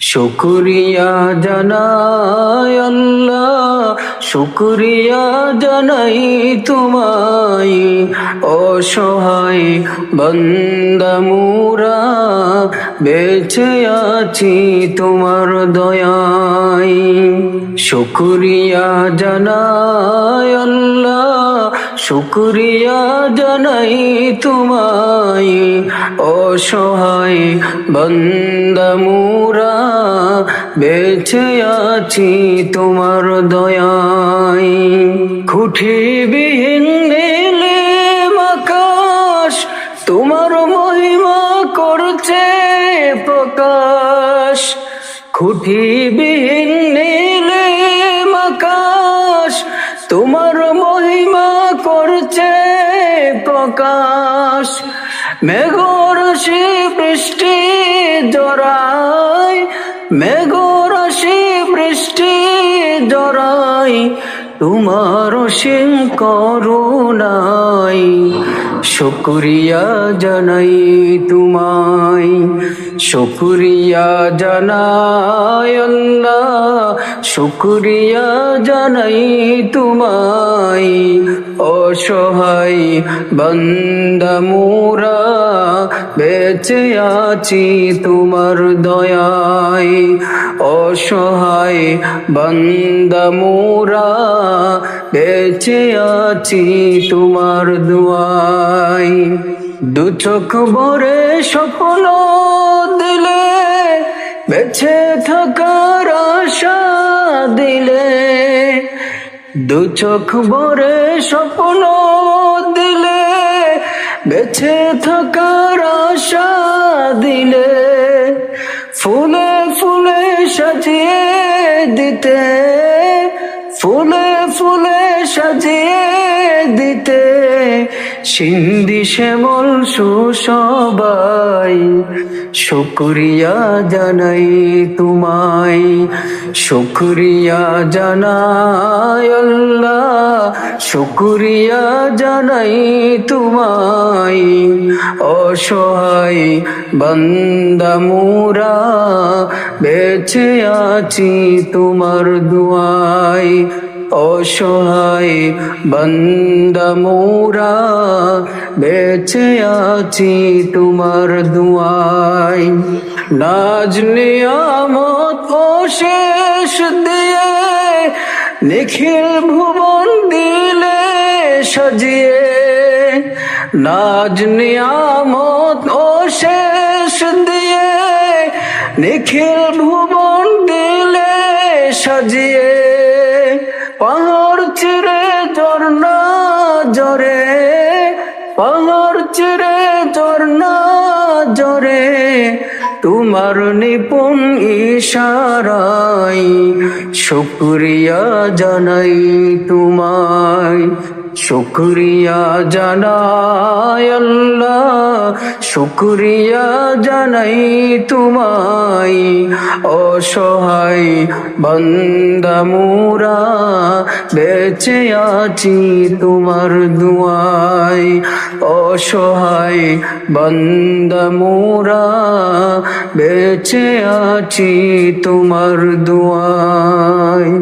শুকরিয়া জানাই আল্লাহ, শুকরিয়া জানাই তোমায়। অসহায় বান্দা মোরা বেঁচে আছি তোমার দয়ায়। শুকরিয়া জানাই আল্লাহ, শুকরিয়া জানাই তোমায়। অসহায় বান্দা মোরা বেঁচে আছি তোমার দয়ায়। খুঁটিবিহীন নীলিম আকাশ তোমার মহিমা করছে প্রকাশ। খুঁটিবিহীন নীলিম আকাশ তোমার মহিমা করছে প্রকাশ। মেঘরাশি বৃষ্টি জড়ায়, মেঘরাশি বৃষ্টি জড়ায় তোমার অসীম করুণায়। শুকরিয়া জানাই তোমায়, শুকরিয়া জানাই আল্লাহ, শুকরিয়া জানাই তোমায়। অসহায় বান্দা মোরা বেঁচে আছি তোমার দয়ায়। অসহায় বান্দা মোরা বেঁচে আছি তোমার দুয়ায়। দু চোখ ভরে স্বপ্ন দিলে, বেঁচে থাকার আশা দিলে। দু চোখ ভরে স্বপ্ন দিলে, বেঁচে থাকার আশা দিলে। ফুলে ফুলে সাজিয়ে দিতে, ফুলে ফুলে সাজিয়ে দিতে সিন্ধি শ্যামল সুসবাই। শুকরিয়া জানাই তোমায়, শুকরিয়া জানাই আল্লাহ, শুকরিয়া জানাই তোমায়। অসহায় বান্দা মোরা বেঁচে আছি তোমার দুয়ায়। অসহায় বান্দা মোরা বেঁচে আছি তোমার দুয়ায়। নাজ নিয়ামত অশেষ দিয়ে নিখিল ভুবন দিলে সাজিয়ে। নাজ নিয়ামত অশেষ দিয়ে নিখিল ভুবন দিলে সাজিয়ে। পাহাড় চিরে ঝর্ণা ঝরে, পাহাড় চিরে ঝর্ণা ঝরে তোমার নিপুণ ইশারায়। শুকরিয়া জানাই তোমায়, শুকরিয়া জানাই আল্লাহ, শুকরিয়া জানাই তোমায়। অসহায় বান্দা মোরা বেঁচে আছি তোমার দুয়ায়। অসহায় বান্দা মোরা বেঁচে আছি তোমার দুয়ায়।